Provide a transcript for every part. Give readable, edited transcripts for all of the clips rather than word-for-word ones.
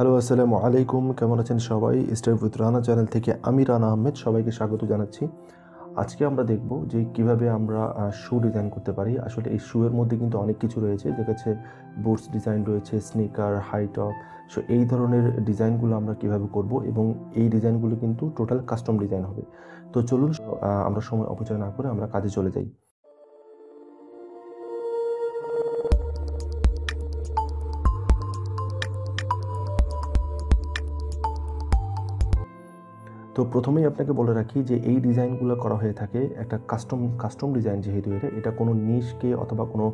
Hello, আসসালামু আলাইকুম। কেমন আছেন সবাই? স্টার উইথ রানা চ্যানেল থেকে আমি রানা আহমেদ সবাইকে স্বাগত জানাচ্ছি। আজকে আমরা দেখব যে কিভাবে আমরা শু ডিজাইন করতে পারি। আসলে এই শু এর মধ্যে কিন্তু অনেক কিছু রয়েছে। দেখাচ্ছে বুটস ডিজাইন রয়েছে, স্নিকার, হাই টপ। সো এই ধরনের ডিজাইনগুলো আমরা কিভাবে করব এবং এই ডিজাইনগুলো কিন্তু টোটাল কাস্টম ডিজাইন হবে। তো চলুন আমরা সময় অপচয় না করে আমরা কাজে চলে যাই। তো প্রথমেই আপনাকে বলে রাখি যে এই ডিজাইনগুলো করা হয়ে থাকে একটা কাস্টম ডিজাইন, যেহেতু এটা কোনো নিশকে অথবা কোনো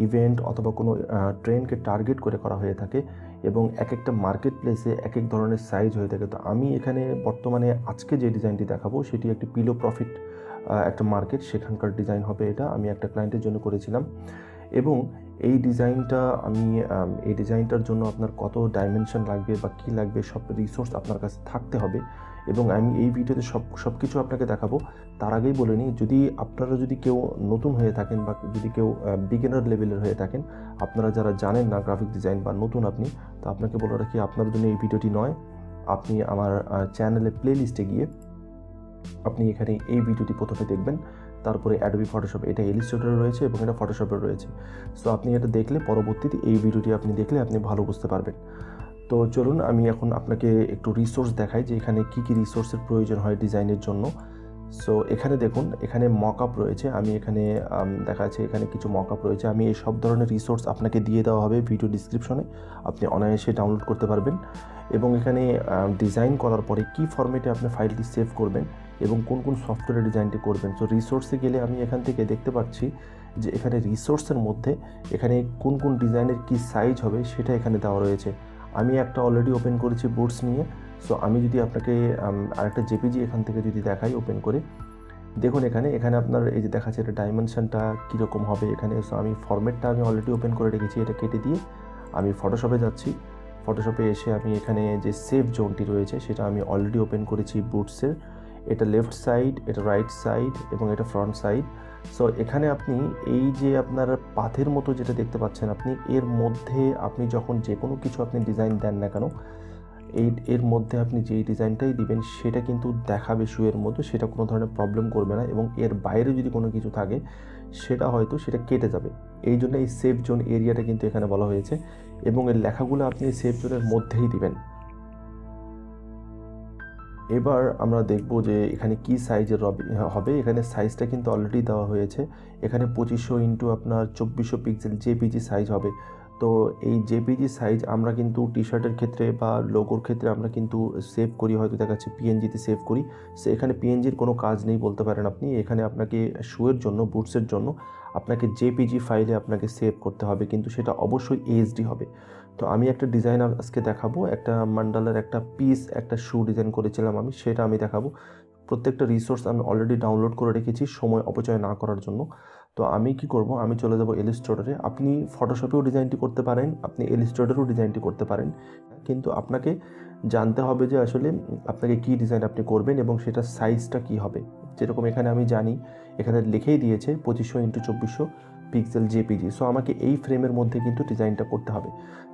ইভেন্ট অথবা কোনো ট্রেন্ডকে টার্গেট করে করা হয়ে থাকে এবং এক একটা মার্কেট প্লেসে এক এক ধরনের সাইজ হয়ে থাকে। তো আমি এখানে বর্তমানে আজকে যে ডিজাইনটি দেখাবো সেটি একটি পিলো প্রফিট একটা মার্কেট, সেখানকার ডিজাইন হবে এটা। আমি একটা ক্লায়েন্টের জন্য করেছিলাম এবং এই ডিজাইনটার জন্য আপনার কত ডাইমেনশন লাগবে বা কী লাগবে, সব রিসোর্স আপনার কাছে থাকতে হবে এবং আমি এই ভিডিওতে সব কিছু আপনাকে দেখাবো। তার আগেই বলে নিই, আপনারা যদি কেউ নতুন হয়ে থাকেন বা যদি কেউ বিগিনার লেভেলের হয়ে থাকেন, আপনারা যারা জানেন না গ্রাফিক ডিজাইন বা নতুন আপনি, তো আপনাকে বলে রাখি আপনার জন্য এই ভিডিওটি নয়। আপনি আমার চ্যানেলে প্লে লিস্টে গিয়ে আপনি এখানে এই ভিডিওটি প্রথমে দেখবেন, তারপরে অ্যাডোবি ফটোশপ, এটা ইলাস্ট্রেটরে রয়েছে এবং এটা ফটোশপে রয়েছে। সো আপনি এটা দেখলে পরবর্তীতে এই ভিডিওটি আপনি দেখলে আপনি ভালো বুঝতে পারবেন। তো চলুন আমি এখন আপনাকে একটু রিসোর্স দেখাই যে এখানে কী কী রিসোর্সের প্রয়োজন হয় ডিজাইনের জন্য। সো এখানে দেখুন, এখানে মকআপ রয়েছে। আমি এখানে দেখা যাচ্ছে এখানে কিছু মকআপ রয়েছে। আমি এই সব ধরনের রিসোর্স আপনাকে দিয়ে দেওয়া হবে ভিডিও ডিসক্রিপশনে, আপনি অনায়াসে ডাউনলোড করতে পারবেন। এবং এখানে ডিজাইন করার পরে কী ফরম্যাটে আপনি ফাইলটি সেভ করবেন এবং কোন কোন সফটওয়্যারে ডিজাইনটি করবেন। সো রিসোর্সে গেলে আমি এখান থেকে দেখতে পাচ্ছি যে এখানে রিসোর্সের মধ্যে এখানে কোন কোন ডিজাইনের কী সাইজ হবে সেটা এখানে দেওয়া রয়েছে। আমি একটা অলরেডি ওপেন করেছি বুটস নিয়ে। সো আমি যদি আপনাকে আরেকটা জেপিজি এখান থেকে যদি দেখাই ওপেন করে, দেখুন এখানে আপনার এই যে দেখাচ্ছে এটা ডাইমেনশনটা কীরকম হবে এখানে। সো আমি ফরম্যাটটা আমি অলরেডি ওপেন করে রেখেছি, এটা কেটে দিয়ে আমি ফটোশপে যাচ্ছি। ফটোশপে এসে আমি এখানে যে সেভ জোনটি রয়েছে সেটা আমি অলরেডি ওপেন করেছি বুটসের। এটা লেফট সাইড, এটা রাইট সাইড এবং এটা ফ্রন্ট সাইড। সো এখানে আপনি এই যে আপনার পাথের মতো যেটা দেখতে পাচ্ছেন, আপনি এর মধ্যে আপনি যখন যে কোনো কিছু আপনি ডিজাইন দেন না কেন, এর মধ্যে আপনি যেই ডিজাইনটাই দিবেন সেটা কিন্তু দেখাবে শুয়ের মধ্যে, সেটা কোনো ধরনের প্রবলেম করবে না এবং এর বাইরে যদি কোনো কিছু থাকে সেটা কেটে যাবে। এই জন্য এই সেভ জোন এরিয়াটা কিন্তু এখানে বলা হয়েছে এবং এর লেখাগুলো আপনি এই সেভ জোনের মধ্যেই দিবেন। এবার আমরা দেখব যে এখানে কি সাইজের হবে। এখানে সাইজটা কিন্তু অলরেডি দেওয়া হয়েছে। এখানে 2500 ইন্টু আপনার 2400 পিক্সেল জেপিজি সাইজ হবে। তো এই জেপিজি সাইজ আমরা কিন্তু টি শার্টের ক্ষেত্রে বা লোগোর ক্ষেত্রে আমরা কিন্তু সেভ করি, হয়তো দেখাচ্ছি পিএনজিতে সেভ করি। সো এখানে পিএনজির কোনো কাজ নেই বলতে পারেন আপনি। এখানে আপনাকে শুয়ের জন্য, বুটসের জন্য আপনাকে জেপিজি ফাইলে আপনাকে সেভ করতে হবে, কিন্তু সেটা অবশ্যই এইচডি হবে। তো আমি একটা ডিজাইন আজকে দেখাবো, একটা মান্ডালার একটা পিস, একটা শু ডিজাইন করেছিলাম আমি, সেটা আমি দেখাবো। প্রত্যেকটা রিসোর্স আমি অলরেডি ডাউনলোড করে রেখেছি সময় অপচয় না করার জন্য। তো আমি কি করব, আমি চলে যাব ইলাস্ট্রেটরে। আপনি ফটোশপেও ডিজাইনটি করতে পারেন, আপনি ইলাস্ট্রেটরেও ডিজাইনটি করতে পারেন, কিন্তু আপনাকে জানতে হবে যে আসলে আপনাকে কী ডিজাইন আপনি করবেন এবং সেটা সাইজটা কী হবে। যেরকম এখানে আমি জানি, এখানে লিখেই দিয়েছে 2500 ইন্টু 2400 পিক্সেল জেপিজি। সো আমাকে এই ফ্রেমের মধ্যে কিন্তু ডিজাইনটা করতে হবে।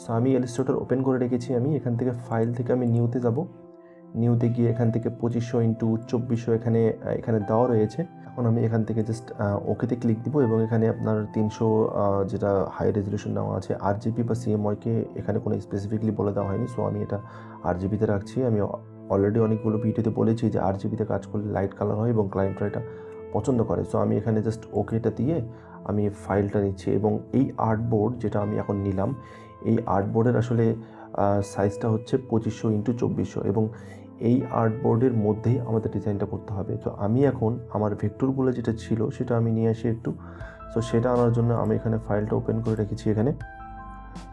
সো আমি ইলাস্ট্রেটর ওপেন করে রেখেছি। আমি এখান থেকে ফাইল থেকে আমি নিউতে যাব। নিউতে গিয়ে এখান থেকে 2500 ইন্টু 2400 এখানে দেওয়া রয়েছে। এখন আমি এখান থেকে জাস্ট ওকেতে ক্লিক দিব এবং এখানে আপনার 300 যেটা হাই রেজলিউশন নেওয়া আছে, আরজিবি বা সিএমওয়াইকে এখানে কোনো স্পেসিফিকলি বলে দেওয়া হয়নি। সো আমি এটা আরজিবিতে রাখছি। আমি অলরেডি অনেকগুলো ভিডিওতে বলেছি যে আরজিবিতে কাজ করলে লাইট কালার হয় এবং ক্লায়েন্টরা এটা পছন্দ করে। সো আমি এখানে জাস্ট ওকেটা দিয়ে আমি ফাইলটা নিচ্ছি এবং এই আর্টবোর্ড যেটা আমি এখন নিলাম, এই আর্টবোর্ডের আসলে সাইজটা হচ্ছে 2500 ইন্টু 2400 এবং এই আর্টবোর্ডের মধ্যেই আমাদের ডিজাইনটা করতে হবে। তো আমি এখন আমার ভেক্টরগুলো যেটা ছিল সেটা আমি নিয়ে আসি একটু। সো সেটা আনার জন্য আমি এখানে ফাইলটা ওপেন করে রেখেছি।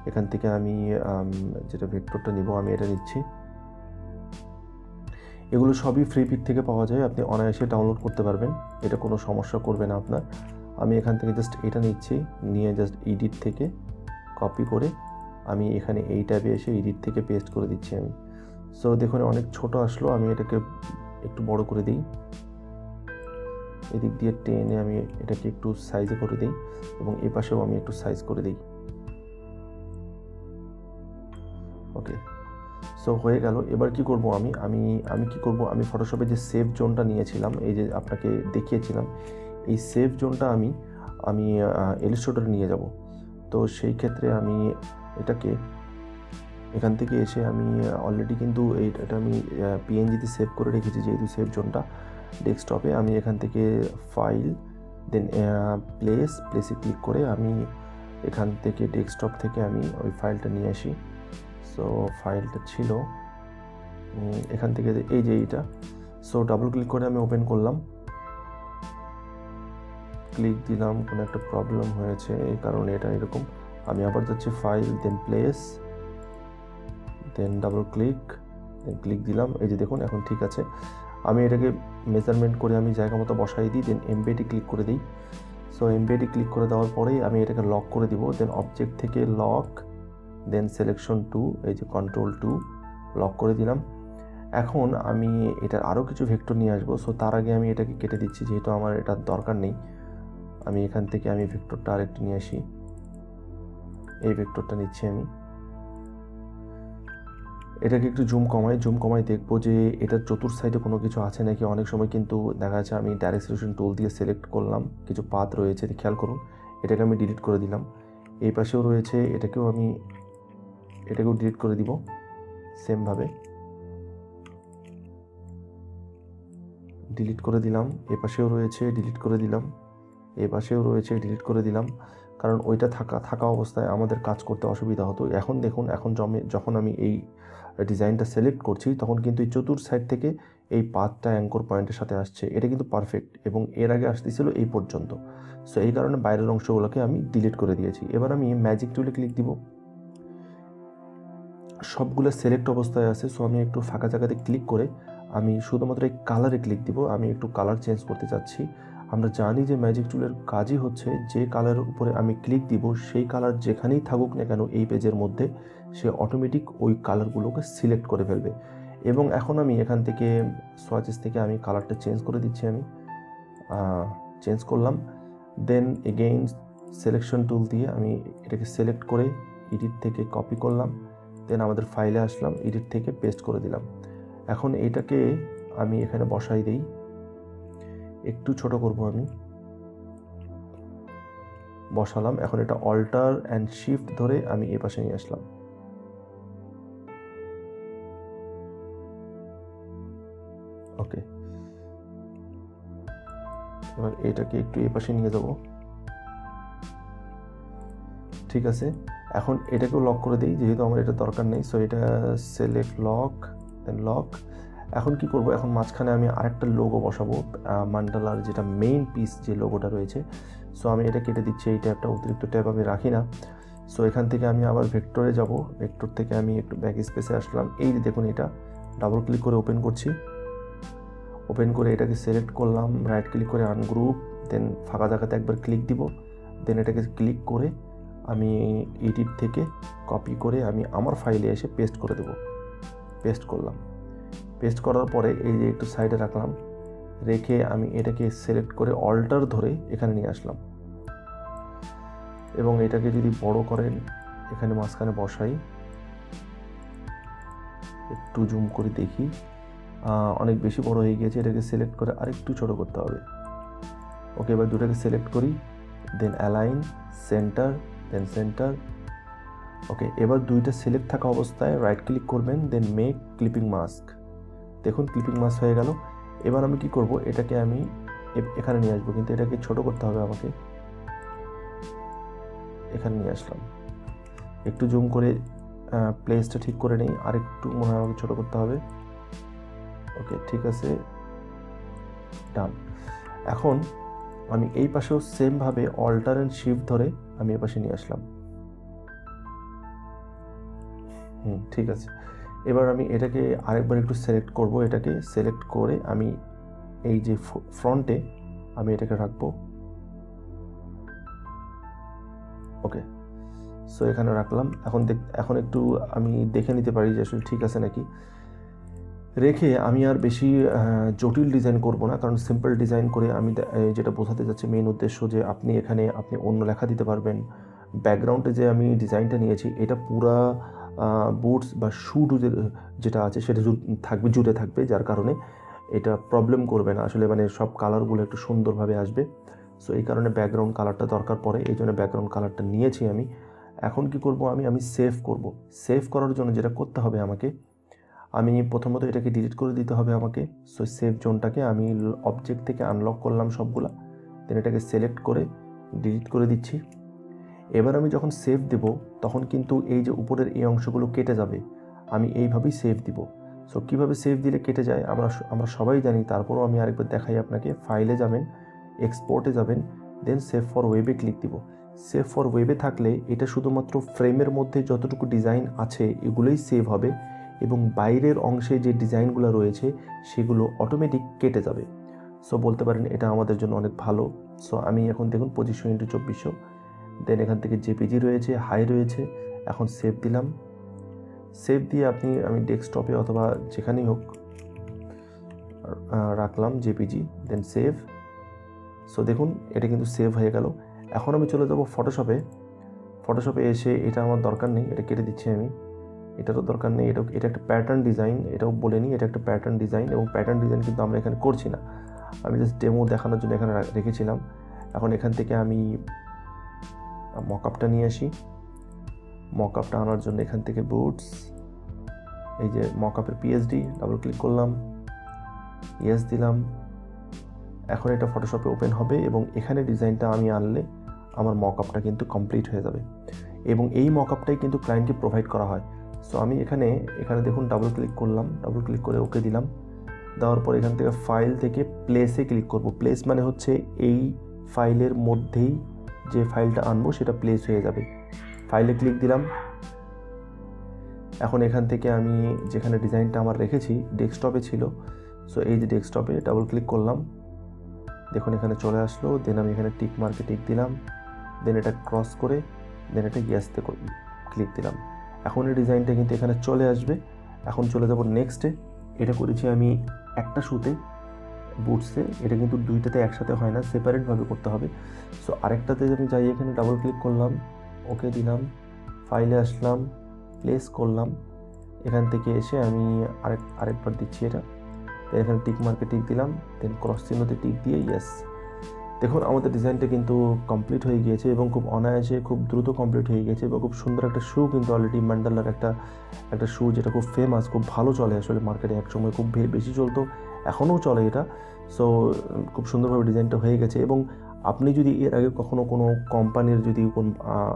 এখান থেকে আমি যেটা ভেক্টরটা নিব আমি এটা নিচ্ছি। এগুলো সবই ফ্রি পিক থেকে পাওয়া যায়, আপনি অনায়াসে ডাউনলোড করতে পারবেন, এটা কোনো সমস্যা করবে না আপনার। আমি এখান থেকে জাস্ট এটা নিচ্ছি, নিয়ে জাস্ট এডিট থেকে কপি করে আমি এখানে এই ট্যাবে এসে এডিট থেকে পেস্ট করে দিচ্ছি আমি। সো দেখুন অনেক ছোট আসলো, আমি এটাকে একটু বড় করে দিই, এদিক দিয়ে টেনে আমি এটাকে একটু সাইজে করে দিই এবং এই পাশেও আমি একটু সাইজ করে দিই। ওকে, সো হয়ে গেল। এবার কি করব আমি আমি আমি কি করব, আমি ফটোশপে যে সেভ জোনটা নিয়েছিলাম, এই যে আপনাকে দেখিয়েছিলাম, এই সেভ জোনটা আমি আমি ইলাস্ট্রেটরে নিয়ে যাব। তো সেই ক্ষেত্রে আমি এটাকে এখান থেকে এসে আমি অলরেডি কিন্তু এটা আমি পিএনজিতে সেভ করে রেখেছি, যেহেতু সেভ জোনটা ডেস্কটপে। আমি এখান থেকে ফাইল, দেন প্লেসে ক্লিক করে আমি এখান থেকে ডেস্কটপ থেকে আমি ওই ফাইলটা নিয়ে আসি। সো ফাইলটা ছিল এখান থেকে, এই যে এইটা। সো ডাবল ক্লিক করে আমি ওপেন করলাম, ক্লিক দিলাম, কোনো একটা প্রবলেম হয়েছে এই কারণে এটা এরকম। আমি আবার যাচ্ছি ফাইল, দেন প্লেস, দেন ডাবল ক্লিক, দেন ক্লিক দিলাম। এই যে দেখুন এখন ঠিক আছে। আমি এটাকে মেজারমেন্ট করে আমি জায়গা মতো বসাই দিই, দেন এমবেডে ক্লিক করে দিই। সো এমবেডে ক্লিক করে দেওয়ার পরেই আমি এটাকে লক করে দিব। দেন অবজেক্ট থেকে লক, দেন সিলেকশন টু, এই যে কন্ট্রোল টু, লক করে দিলাম। এখন আমি এটার আরও কিছু ভেক্টর নিয়ে আসবো। সো তার আগে আমি এটাকে কেটে দিচ্ছি, যেহেতু আমার এটার দরকার নেই। আমি এখান থেকে আমি ভেক্টরটা আরেকটু নিয়ে আসি, এই ভেক্টরটা নিচ্ছি আমি। এটাকে একটু জুম কমাই দেখবো যে এটার চতুর সাইডে কোনো কিছু আছে নাকি। অনেক সময় কিন্তু দেখা যাচ্ছে আমি ডাইরেক্ট সিলেকশন টুল দিয়ে সিলেক্ট করলাম, কিছু পাথ রয়েছে, খেয়াল করুন। এটাকে আমি ডিলিট করে দিলাম। এই পাশেও রয়েছে, এটাকেও ডিলিট করে দিব সেমভাবে, ডিলিট করে দিলাম। এ পাশেও রয়েছে, ডিলিট করে দিলাম। এ পাশেও রয়েছে, ডিলিট করে দিলাম। কারণ ওইটা থাকা অবস্থায় আমাদের কাজ করতে অসুবিধা হতো। এখন দেখুন, এখন যখন আমি এই ডিজাইনটা সিলেক্ট করছি, তখন কিন্তু এই চতুর সাইড থেকে এই পাথটা অ্যাঙ্কর পয়েন্টের সাথে আসছে। এটা কিন্তু পারফেক্ট, এবং এর আগে আসতেছিল এই পর্যন্ত। সো এই কারণে বাইরের অংশগুলোকে আমি ডিলিট করে দিয়েছি। এবার আমি ম্যাজিক টুলে ক্লিক দিব। সবগুলো সিলেক্ট অবস্থায় আছে। সো আমি একটু ফাঁকা জায়গাতে ক্লিক করে আমি শুধুমাত্র এই কালারে ক্লিক দিব। আমি একটু কালার চেঞ্জ করতে চাচ্ছি। আমরা জানি যে ম্যাজিক টুলের কাজই হচ্ছে, যে কালারের উপরে আমি ক্লিক দিব সেই কালার যেখানেই থাকুক না কেন এই পেজের মধ্যে, সে অটোমেটিক ওই কালারগুলোকে সিলেক্ট করে ফেলবে। এবং এখন আমি এখান থেকে সোয়াচেস থেকে আমি কালারটা চেঞ্জ করে দিচ্ছি। আমি চেঞ্জ করলাম। দেন এগেইন সিলেকশন টুল দিয়ে আমি এটাকে সিলেক্ট করে এডিট থেকে কপি করলাম। দেন আমাদের ফাইলে আসলাম, এডিট থেকে পেস্ট করে দিলাম। এখন এটাকে আমি এখানে বসাই দিই, একটু ছোট করব আমি, বসালাম। এখন এটা অল্টার অ্যান্ড শিফট ধরে আমি এই পাশে নিয়ে আসলাম। ওকে, এবার এটাকে একটু এই পাশে নিয়ে যাব। ঠিক আছে, এখন এটাকেও লক করে দিই, যেহেতু আমার এটা দরকার নেই। সো এটা সিলেক্ট, লক, দেন লক। এখন কি করব, এখন মাঝখানে আমি আরেকটা লোগো বসাবো, মান্ডালার যেটা মেইন পিস যে লোগোটা রয়েছে। সো আমি এটা কেটে দিচ্ছি, এই ট্যাবটা, অতিরিক্ত ট্যাব আমি রাখি না। সো এখান থেকে আমি আবার ভেক্টরে যাব। ভেক্টর থেকে আমি একটু ব্যাক স্পেসে আসলাম। এই যে দেখুন, এটা ডাবল ক্লিক করে ওপেন করছি। ওপেন করে এটাকে সিলেক্ট করলাম, রাইট ক্লিক করে আনগ্রুপ, দেন ফাঁকা জায়গাতে একবার ক্লিক দিব। দেন এটাকে ক্লিক করে আমি এডিট থেকে কপি করে আমি আমার ফাইলে এসে পেস্ট করে দেব। পেস্ট করলাম। পেস্ট করার পরে এই যে একটু সাইডে রাখলাম, রেখে আমি এটাকে সিলেক্ট করে অল্টার ধরে এখানে নিয়ে আসলাম। এবং এটাকে যদি বড় করেন, এখানে মাঝখানে বসাই, একটু জুম করে দেখি, অনেক বেশি বড় হয়ে গিয়েছে। এটাকে সিলেক্ট করে আরেকটু ছোট করতে হবে। ওকে, এবার দুটাকে সিলেক্ট করি, দেন অ্যালাইন, সেন্টার, দেন সেন্টার। ওকে, এবার দুইটা সিলেক্ট থাকা অবস্থায় রাইট ক্লিক করবেন, দেন মেক ক্লিপিং মাস্ক। দেখুন ক্লিপিং মাস্ক হয়ে গেল। এবার আমি কি করব, এটাকে আমি এখানে নিয়ে আসবো, কিন্তু এটাকে ছোট করতে হবে আমাকে। এখানে নিয়ে আসলাম, একটু জুম করে প্লেসটা ঠিক করে নেই, আর একটু মনে হয় আমাকে ছোট করতে হবে। ওকে, ঠিক আছে, ডান। এখন আমি এই পাশেও সেমভাবে অল্টার অ্যান্ড শিফট ধরে আমি এই পাশে নিয়ে আসলাম। ঠিক আছে। এবার আমি এটাকে আরেকবার একটু সিলেক্ট করব। এটাকে সিলেক্ট করে আমি এই যে ফ্রন্টে আমি এটাকে রাখবো। ওকে, সো এখানে রাখলাম। এখন একটু আমি দেখে নিতে পারি যে আসলে ঠিক আছে নাকি। রেখে আমি আর বেশি জটিল ডিজাইন করব না, কারণ সিম্পল ডিজাইন করে আমি যেটা বোঝাতে যাচ্ছি মেইন উদ্দেশ্য, যে আপনি এখানে অন্য লেখা দিতে পারবেন। ব্যাকগ্রাউন্ডে যে আমি ডিজাইনটা নিয়েছি, এটা পুরা বুটস বা শু যেটা আছে সেটা থাকবে, জুড়ে থাকবে, যার কারণে এটা প্রবলেম করবে না আসলে, মানে সব কালারগুলো একটু সুন্দরভাবে আসবে। সো এই কারণে ব্যাকগ্রাউন্ড কালারটা দরকার পড়ে, এই জন্য ব্যাকগ্রাউন্ড কালারটা নিয়েছি আমি। এখন কি করব, আমি সেভ করব। সেভ করার জন্য যেটা করতে হবে আমাকে, আমি প্রথমত এটাকে ডিলিট করে দিতে হবে আমাকে। সো সেভ জোনটাকে আমি অবজেক্ট থেকে আনলক করলাম সবগুলা, দেন এটাকে সিলেক্ট করে ডিলিট করে দিচ্ছি। এবার আমি যখন সেভ দেব তখন কিন্তু এই যে উপরের এই অংশগুলো কেটে যাবে, আমি এইভাবেই সেভ দিব। সো কীভাবে সেভ দিলে কেটে যায় আমরা সবাই জানি, তারপরও আমি আরেকবার দেখাই আপনাকে। ফাইলে যাবেন, এক্সপোর্টে যাবেন, দেন সেভ ফর ওয়েবে ক্লিক দিব। সেভ ফর ওয়েবে থাকলে এটা শুধুমাত্র ফ্রেমের মধ্যে যতটুকু ডিজাইন আছে এগুলোই সেভ হবে, এবং বাইরের অংশে যে ডিজাইনগুলো রয়েছে সেগুলো অটোমেটিক কেটে যাবে। সো বলতে পারেন এটা আমাদের জন্য অনেক ভালো। সো আমি এখন দেখুন 2500x2400, দেন এখান থেকে জেপিজি রয়েছে, হাই রয়েছে। এখন সেভ দিলাম। সেভ দিয়ে আমি ডেস্কটপে অথবা যেখানেই হোক রাখলাম জেপিজি, দেন সেভ। সো দেখুন এটা কিন্তু সেভ হয়ে গেল। এখন আমি চলে যাব ফটোশপে এসে, এটা আমার দরকার নেই, এটা কেটে দিচ্ছি আমি, এটারও দরকার নেই। এটা একটা প্যাটার্ন ডিজাইন, এটাও বলে নিই, এটা একটা প্যাটার্ন ডিজাইন, এবং প্যাটার্ন ডিজাইন কিন্তু আমরা এখানে করছি না, আমি জাস্ট ডেমো দেখানোর জন্য এখানে রেখেছিলাম। এখন এখান থেকে আমি মকআপটা নিয়ে আসি। মকআপটা আনার জন্য এখান থেকে বুটস, এই যে মকআপের পিএসডি, ডাবল ক্লিক করলাম, ইয়েস দিলাম। এখন এটা ফটোশপে ওপেন হবে এবং এখানে ডিজাইনটা আমি আনলে আমার মকআপটা কিন্তু কমপ্লিট হয়ে যাবে, এবং এই মকআপটাই কিন্তু ক্লায়েন্টকে প্রোভাইড করা হয়। সো আমি এখানে দেখুন ডাবল ক্লিক করলাম, ডাবল ক্লিক করে ওকে দিলাম। দেওয়ার পর এখান থেকে ফাইল থেকে প্লেসে ক্লিক করব। প্লেস মানে হচ্ছে এই ফাইলের মধ্যেই যে ফাইলটা আনবো সেটা প্লেস হয়ে যাবে। ফাইলে ক্লিক দিলাম। এখন এখান থেকে আমি যেখানে ডিজাইনটা আমার রেখেছি ডেস্কটপে ছিল, সো এই যে ডেস্কটপে ডাবল ক্লিক করলাম, দেখুন এখানে চলে আসলো। দেন আমি এখানে টিক মার্কে টিক দিলাম, দেন এটা ক্রস করে দেন এটা ইয়েসতে ক্লিক দিলাম। এখন এই ডিজাইনটা কিন্তু এখানে চলে আসবে। এখন চলে যাব নেক্সটে। এটা করেছি আমি একটা শুতে, বুটসে, এটা কিন্তু দুইটাতে একসাথে হয় না, সেপারেটভাবে করতে হবে। সো আরেকটাতে আমি যাই, এখানে ডাবল ক্লিক করলাম, ওকে দিলাম, ফাইলে আসলাম, প্লেস করলাম। এখান থেকে এসে আমি আরেকবার দিচ্ছি এটা, এখানে টিক মার্কে টিক দিলাম, দেন ক্রস চিহ্নতে টিক দিয়ে ইয়েস। দেখুন আমাদের ডিজাইনটা কিন্তু কমপ্লিট হয়ে গিয়েছে, এবং খুব অনায়াসে খুব দ্রুত কমপ্লিট হয়ে গিয়েছে, এবং খুব সুন্দর একটা শু কিন্তু অলরেডি ম্যান্ডালার একটা শু, যেটা খুব ফেমাস, খুব ভালো চলে আসলে মার্কেটে, একসময় খুব বেশি চলতো, এখনও চলে এটা। সো খুব সুন্দরভাবে ডিজাইনটা হয়ে গেছে। এবং আপনি যদি এর আগে কখনও কোনো কোম্পানির যদি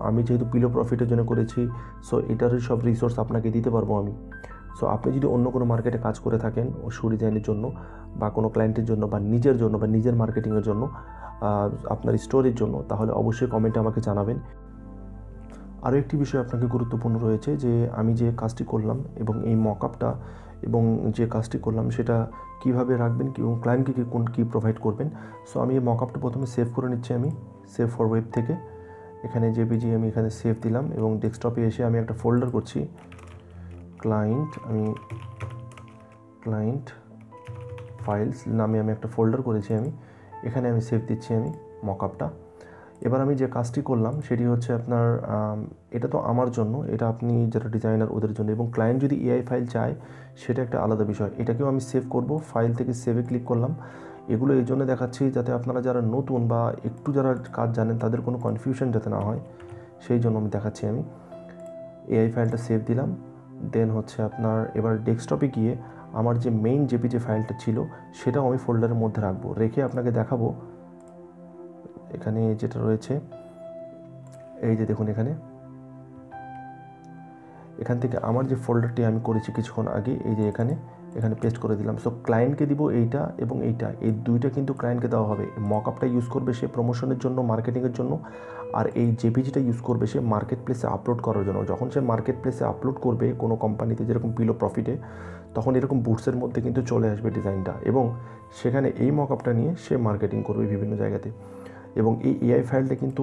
আমি যেহেতু পিলো প্রফিটের জন্য করেছি, সো এটারই সব রিসোর্স আপনাকে দিতে পারবো আমি। সো আপনি যদি অন্য কোনো মার্কেটে কাজ করে থাকেন শু ডিজাইনের জন্য, বা কোনো ক্লায়েন্টের জন্য, বা নিজের জন্য, বা নিজের মার্কেটিংয়ের জন্য, আপনার স্টোরের জন্য, তাহলে অবশ্যই কমেন্টে আমাকে জানাবেন। আরও একটি বিষয় আপনাকে গুরুত্বপূর্ণ রয়েছে, যে আমি যে কাজটি করলাম এবং এই মকআপটা এবং যে কাজটি করলাম সেটা কিভাবে রাখবেন এবং ক্লায়েন্টকে কী প্রোভাইড করবেন। সো আমি এই মকআপটা প্রথমে সেভ করে নিচ্ছি, আমি সেভ ফর ওয়েব থেকে এখানে জেপিজি আমি এখানে সেভ দিলাম, এবং ডেস্কটপে এসে আমি একটা ফোল্ডার করছি, ক্লায়েন্ট ফাইলস নামে আমি একটা ফোল্ডার করেছি, এখানে আমি সেভ দিচ্ছি আমি মকআপটা। এবার আমি যে কাজটি করলাম সেটি হচ্ছে আপনার, এটা তো আমার জন্য, এটা আপনি যারা ডিজাইনার ওদের জন্য, এবং ক্লায়েন্ট যদি এআই ফাইল চায় সেটা একটা আলাদা বিষয়। এটাকেও আমি সেভ করব, ফাইল থেকে সেভে ক্লিক করলাম। এগুলো এই জন্য দেখাচ্ছি যাতে আপনারা যারা নতুন বা একটু যারা কাজ জানেন তাদের কোনো কনফিউশন যাতে না হয়, সেই জন্য আমি দেখাচ্ছি। আমি এআই ফাইলটা সেভ দিলাম। দেন হচ্ছে আপনার এবার ডেস্কটপে গিয়ে আমার যে মেইন জেপিজি ফাইলটা ছিল সেটাও আমি ফোল্ডারের মধ্যে রাখবো, রেখে আপনাকে দেখাবো। এখানে যেটা রয়েছে এই যে দেখুন, এখান থেকে আমার যে ফোল্ডারটি আমি করেছি কিছুক্ষণ আগে, এই যে এখানে পেস্ট করে দিলাম। সো ক্লায়েন্টকে দিব এইটা এবং এইটা, এই দুইটা কিন্তু ক্লায়েন্টকে দেওয়া হবে। মকআপটা ইউজ করবে সে প্রমোশনের জন্য, মার্কেটিংয়ের জন্য, আর এই জেপিজিটা ইউজ করবে সে মার্কেট প্লেসে আপলোড করার জন্য। যখন সে মার্কেট প্লেসে আপলোড করবে কোনো কোম্পানিতে, যেরকম পিলো প্রফিটে, তখন এরকম বুটসের মধ্যে কিন্তু চলে আসবে ডিজাইনটা, এবং সেখানে এই মকআপটা নিয়ে সে মার্কেটিং করবে বিভিন্ন জায়গাতে। এবং এই এআই ফাইলটা কিন্তু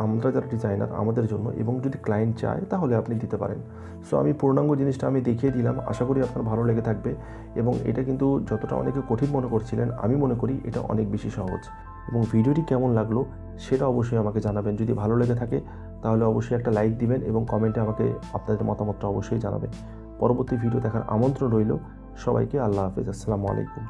আমরা যারা ডিজাইনার আমাদের জন্য, এবং যদি ক্লায়েন্ট চায় তাহলে আপনি দিতে পারেন। সো আমি পূর্ণাঙ্গ জিনিসটা আমি দেখিয়ে দিলাম, আশা করি আপনার ভালো লেগে থাকবে। এবং এটা কিন্তু যতটা অনেকে কঠিন মনে করছিলেন, আমি মনে করি এটা অনেক বেশি সহজ। এবং ভিডিওটি কেমন লাগলো সেটা অবশ্যই আমাকে জানাবেন। যদি ভালো লেগে থাকে তাহলে অবশ্যই একটা লাইক দিবেন এবং কমেন্টে আমাকে আপনাদের মতামতটা অবশ্যই জানাবেন। পরবর্তী ভিডিও দেখার আমন্ত্রণ রইল। সবাইকে আল্লাহ হাফেজ, আসসালামু আলাইকুম।